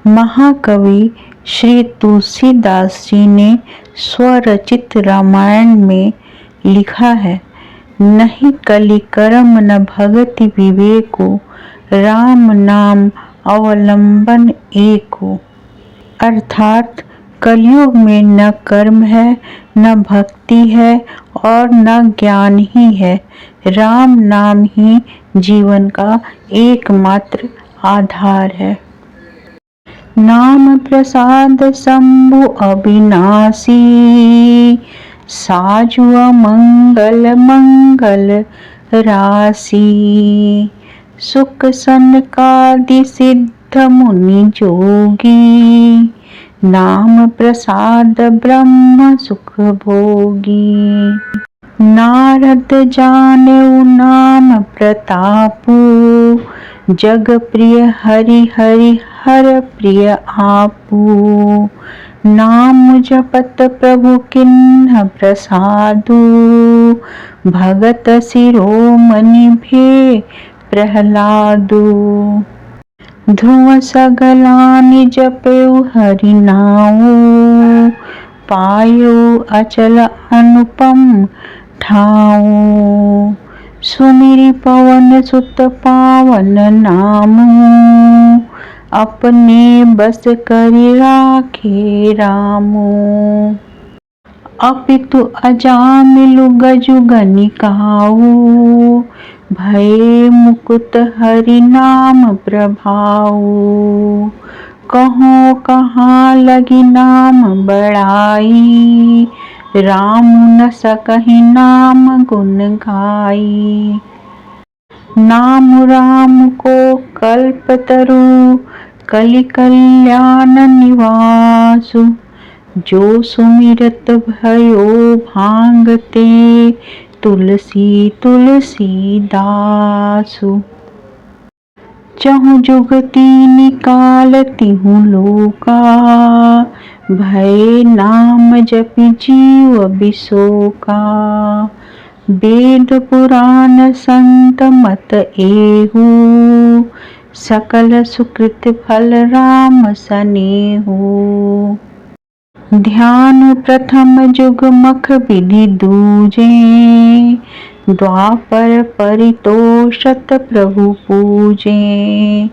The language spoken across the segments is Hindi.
महाकवि श्री तुलसीदास जी ने स्वरचित रामायण में लिखा है, नहीं कलि करम न भगति विवेको, राम नाम अवलंबन एको। अर्थात कलयुग में न कर्म है, न भक्ति है और न ज्ञान ही है। राम नाम ही जीवन का एकमात्र आधार है। नाम प्रसाद शंभु अविनाशी, साजु मंगल मंगल राशि। सुख सनकादि सिद्ध मुनि जोगी, नाम प्रसाद ब्रह्म सुख भोगी। नारद जानेउ नाम प्रतापु, जग प्रिय हरि हरि हर प्रिय आपू। नाम जपत प्रभु किन्ह प्रसादु, भगत शिरोमणि भे प्रहलादु। ध्रुव सगलानि जपेउ हरि नाउ, पायो अचल अनुपम ठाऊ। सुमिरि पवन सुत पावन नामु, अपने बस करि राखे रामु। अपितु अजामिलु गजु गनिकाऊ, भये मुकुत हरि नाम प्रभाऊ। कहो कहाँ लगी नाम बड़ाई, राम न सकहि नाम गुण गाई। नाम राम को कल्पतरु, कलि कल्याण निवासु। जो सुमिरत भयो भांगते, तुलसी तुलसी दासु। चहु जुगति निकाल तिहु लोका, भय नाम जपि जीव बिसोका। वेद पुराण संत मत एहु, सकल सुकृत फल राम सनेहु। ध्यान प्रथम जुग मख विधि दूजे, द्वापर परितोषत प्रभु पूजे।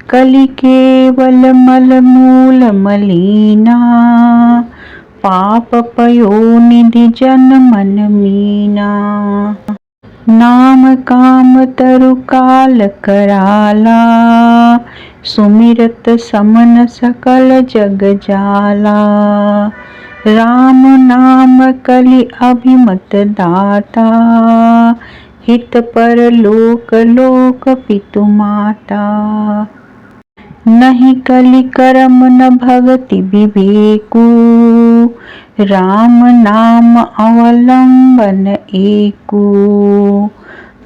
कलि केवल मल मूल मलीना, पाप पयो निधि जन मन मीना। नाम काम तरु काल कराला, सुमिरत समन सकल जग जाला। राम नाम कलि अभिमत दाता, हित पर लोक लोक पितु माता। नहीं कलि करम न भगति विवेकु, राम नाम अवलंबन एको।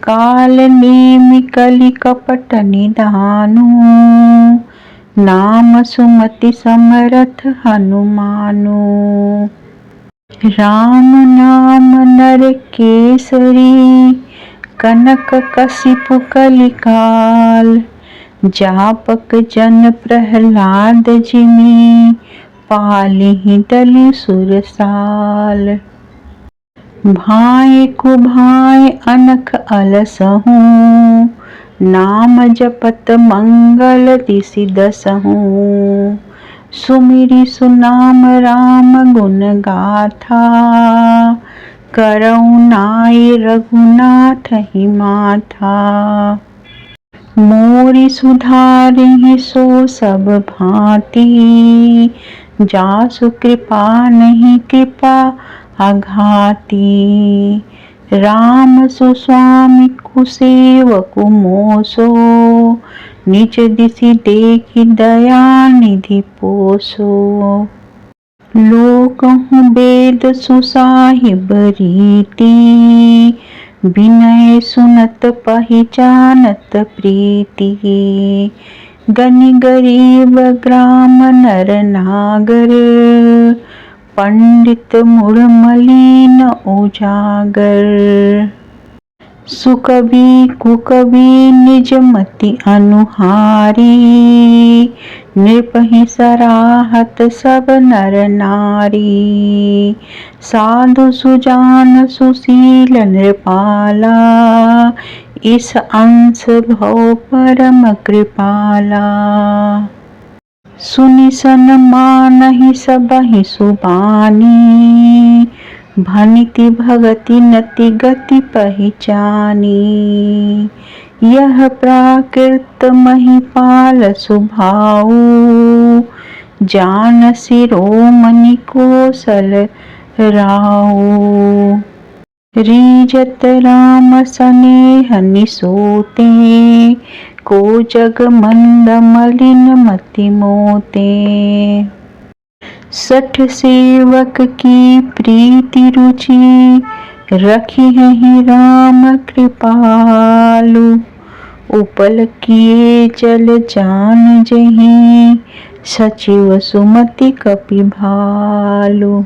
काल नेमि कलि कपट निधानु, नाम सुमति समरथ हनुमानु। राम नाम नर केसरी, कनक कसिपु कलिकाल। जापक जन प्रहलाद जिमि, पालिहि टलि सुरसाल। भाए कुभाए अनख अलसहु, नाम जपत मंगल दिसि दसहु। सुमिरि सुनाम राम गुण गाथा, करऊ नाइ रघुनाथ ही माथा। मोरि सुधारिहि सो सब भांति, जासु कृपा नहीं कृपा अघाती। राम सुस्वामी कुसेवकु मोसो, निज दिसि देखि दया निधि पोसो। लोकहु वेद सुसाहिब रीति, विनय सुनत पहिचानत प्रीति। गनि गरीब ग्राम नर नागर, पंडित मूढ़ मलिन उजागर। सुकवि कुकवि निज मति अनुहारी, नृपहि सराहत सब नर नारी। साधु सुजान सुशील नृपाला, इस अंश भव परम कृपाला। सुनि सन्मानहि सबहि सुबानी, भनिति भगति नति गति पहिचानी। यह प्राकृत महिपाल सुभाऊ, जान शिरोमणि कोसल राऊ। रीजत राम सनेह निसोते, को जग मंद मलिन मति मोते। सठ सेवक की प्रीति रुचि, रखी है राम कृपालु। उपल किए जल जान जहीं, सचिव सुमति कपि भालु।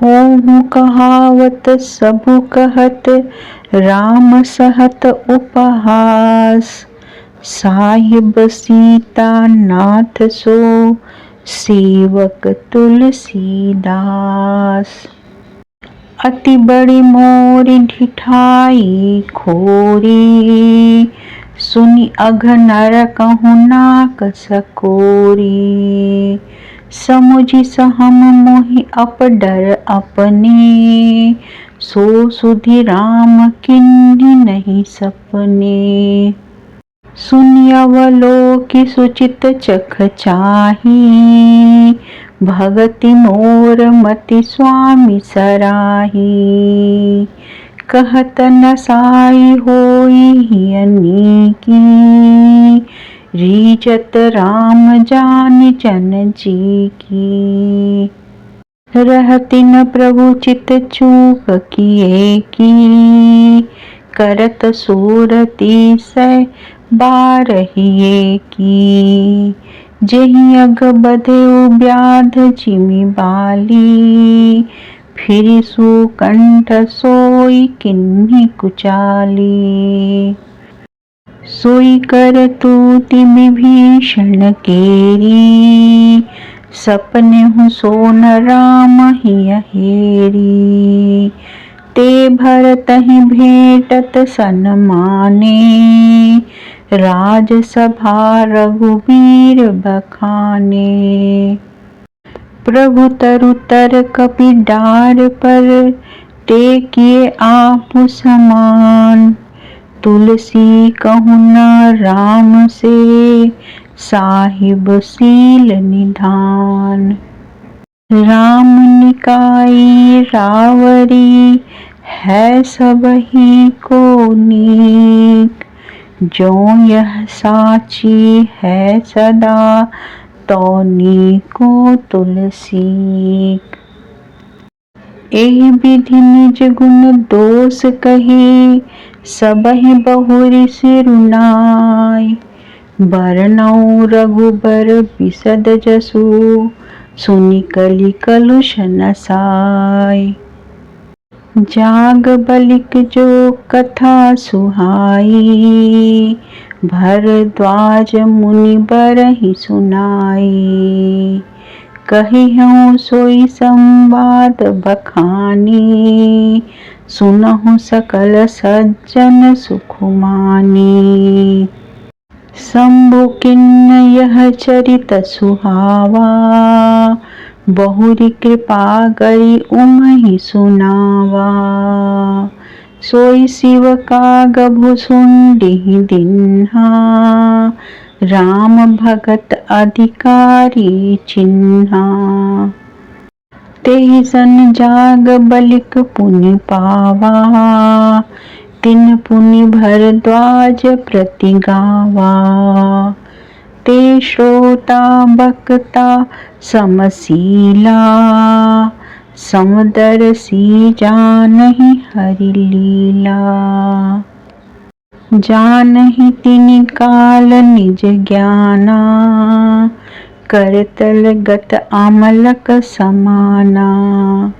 होहु कहावत सबु कहत, राम सहत उपहास। साहिब सीता नाथ सो, सेवक तुलसीदास। अति बड़ी मोरी ढिठाई खोरी, सुनि अघ नर कहु नाक सकोरी। समुझि सहम मोहि अपडर अपने, सो सुधि राम किन्हि नहीं सपने। सुनि अवलोकि सुचित चख चाही, भगति मोर मति स्वामी सराही। कहत नसाई होई हियनी की, रीजत राम जानि जन जी की। रहति न प्रभु चित चूक किए की, करत सूरति सै बारहिए की। जेहि अग बधेउ व्याध जिमि बाली, फिरि सुकंठ सोई किन्हि कुचाली। सोई कर तूति विभीषण केरी, सपनेहु सोन राम हिय हेरी। ते भरतहि भेटत सन्माने, राजसभा रघुवीर बखाने। प्रभु तरु तर कपि डार पर, ते किए आपु समान। तुलसी कहु न राम से, साहिब सील निधान। राम निकाई रावरी, है सबहि को नीक। जो यह साची है सदा, तो नीको तुलसीक। एहि विधि निज गुण दोष कही, सबहि बहुरी सिरुनाई। बरनउँ रघुबर बिसद जसु, सुनि कलि कलुष नसाय। जाग बलिक जो कथा सुहाई, भरद्वाज मुनि बरहि सुनाई। कहिहउँ सोई संवाद बखानी, सुनहु सकल सज्जन सुखमानी। शंभु किन्न यह चरित सुहावा, बहुरी कृपा करी उमहि सुनावा। सोई शिव काग भुसुंडि दिन्हा, राम भगत अधिकारी चिन्हा। तेहि सन जाग बलिक पुनि पावा, तिन पुनि भरद्वाज प्रति गावा। ते श्रोता बक्ता समशीला, समदर्शी जानहि हरि लीला। जानहि तिनि काल निज ज्ञाना, करतल गत अमलक समाना।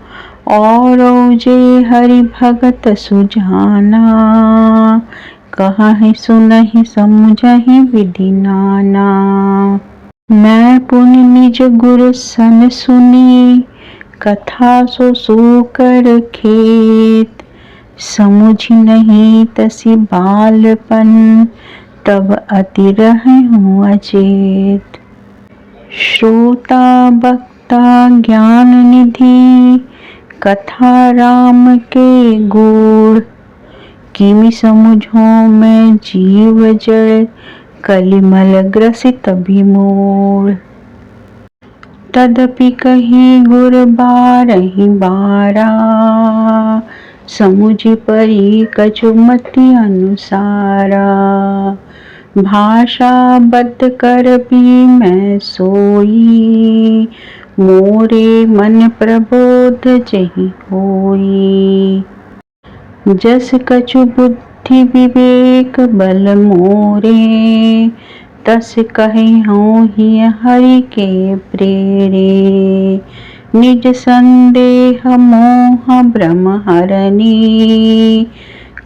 औरौ जे हरि भगत सुजाना, कहहि सुनहि समुझहि विधि नाना। मैं पुनि निज गुर सन सुनी, कथा सो सूकर खेत। समुझी नहीं तसी बालपन, तब अति रहूं अचेत। श्रोता वक्ता ज्ञान निधि, कथा राम के गुण। किमि समुझो मैं जीव जड़, कलिमल ग्रसित विमूढ़। तदपि कही गुर बारहि बारा, समुझि परी कछु मति अनुसारा। भाषा बद्ध कर भी मैं सोई, मोरे मन प्रबोध जहि होई। जस कछु बुद्धि विवेक बल मोरे, तस कहूँ ही हरि के प्रेरे। निज संदेह मोह भ्रम हरनी,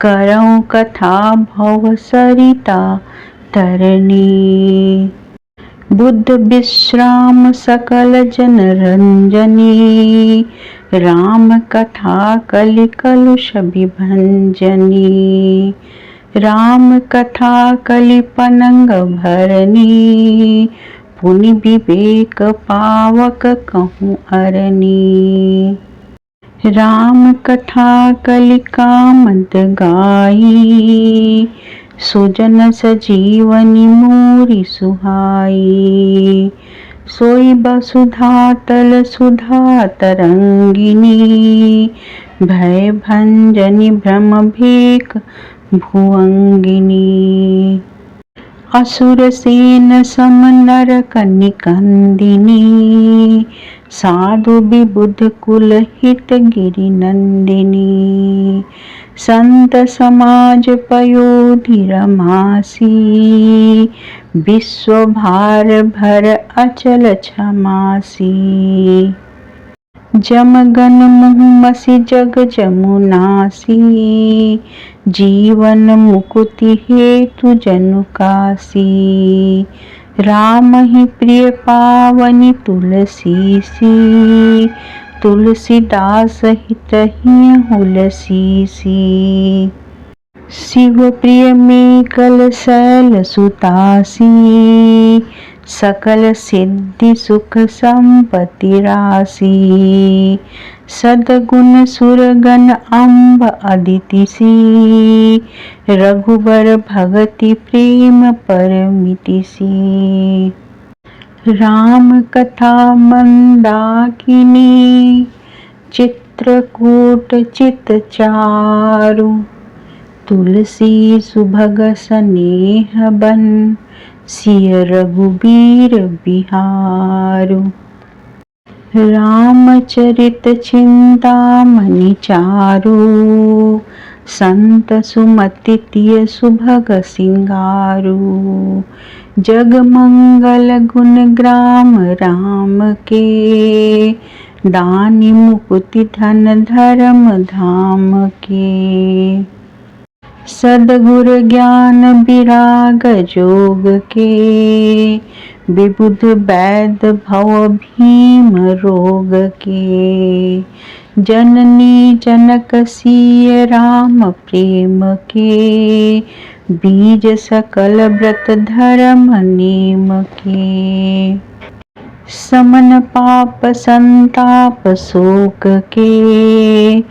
करऊँ कथा भव सरिता तरनी। बुद्ध विश्राम सकल जन रंजनी, राम कथा कलि कलुष विभंजनी। राम कथा कलि पनंग भरनी, पुनि विवेक पावक कहूँ अरनी। राम कथा कलि कामद गाई, सुजन सजीवनी मोरी सुहाई। सोई वसुधा तल सुधा तरंगिनी, भय भंजनी भ्रम भेक भुअंगिनी। असुर सेन सम नर कनिकंदिनी, साधु विबुध कुल हित गिरि नंदिनी। संत समाज पयोधि रमासी, विश्व भार भर अचल क्षमासी। जमगन मुँह मसी जग जमुनासी, जीवन मुकुति हेतु जनु कासी। राम ही प्रिय पावनी तुलसी सी, तुलसीदास हित ही हुलसीसी। शिव प्रिय मेकल शैल सुतासी, सकल सिद्धि सुख संपत्ति राशि। सदगुण सुरगण अम्ब अदिति सी, रघुबर भगति प्रेम परमिति सी। राम कथा मंदाकिनी, चित्रकूट चित चारु। तुलसी सुभग स्नेह बन, सिय रघुबीर बिहारु। रामचरित चिंतामणि चारु, संत सुमति तिय सुभग सिंगारु। जग मंगल गुण ग्राम राम के, दानि मुकुति धन धर्म धाम के। सद्गुर ज्ञान विराग जोग के, विबुध वैद भव भीम रोग के। जननी जनक सिय राम प्रेम के, बीज सकल व्रत धर्म नेम के। समन पाप संताप शोक के,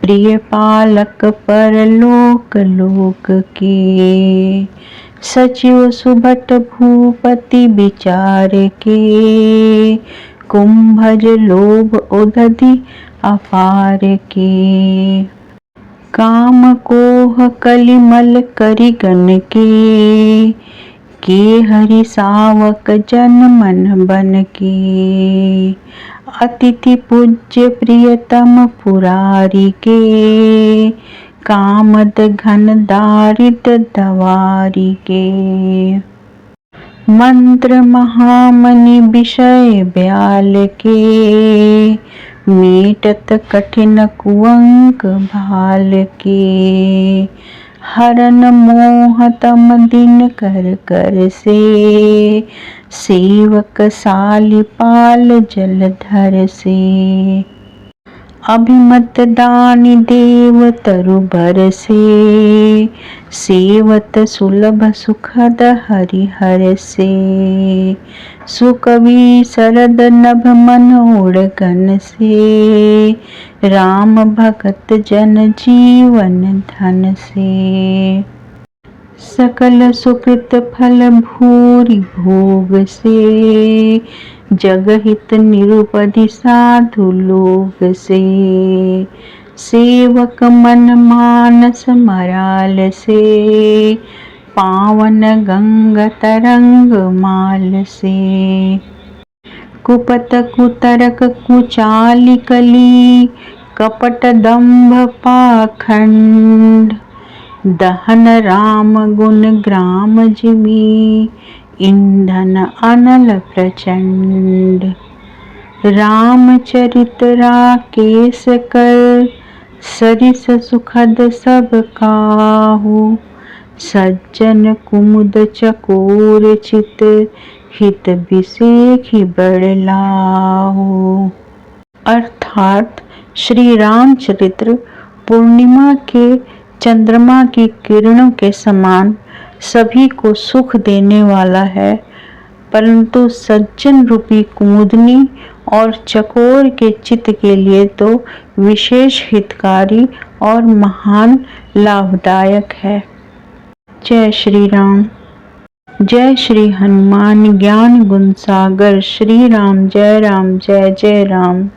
प्रिय पालक परलोक लोक के। सचिव सुभट भूपति विचार के, कुंभज लोभ उदधि अपार के। काम कोह कलिमल करिगन के हरि सावक जन मन बन के। अतिथि पूज्य प्रियतम पुरारी के, कामद घन दारिद दवारी के। मंत्र महामणि विषय ब्याल के, मेटत कठिन कुअंक भाल के। हरन मोह तम दिन कर कर से, सेवक सालिपाल जलधर से। अभिमत दानि देव तरु बरसे, सेवत सुलभ सुखद हरिहर से। सुकवि शरद नभ मन उड़गन से, राम भगत जन जीवन धन से। सकल सुकृत फल भूरि भोग से, जगहित निरुपधि साधु लोग से। सेवक मन मानस मराल से, पावन गंगा तरंग माल से। कुपत कुतरक कुचाली कली, कपट दंभ पाखंड। दहन राम गुण ग्राम जिमि, ईंधन अनल प्रचंड। रामचरित राकेश कर, सरिस सुखद सब काहू। सज्जन कुमुद चकोर चित, हित बिसेखि बड़ लाहू। अर्थात श्री रामचरित्र पूर्णिमा के चंद्रमा की किरणों के समान सभी को सुख देने वाला है, परंतु सज्जन रूपी कुमुदनी और चकोर के चित्त के लिए तो विशेष हितकारी और महान लाभदायक है। जय श्री राम। जय श्री हनुमान ज्ञान गुण सागर। श्री राम जय जय राम।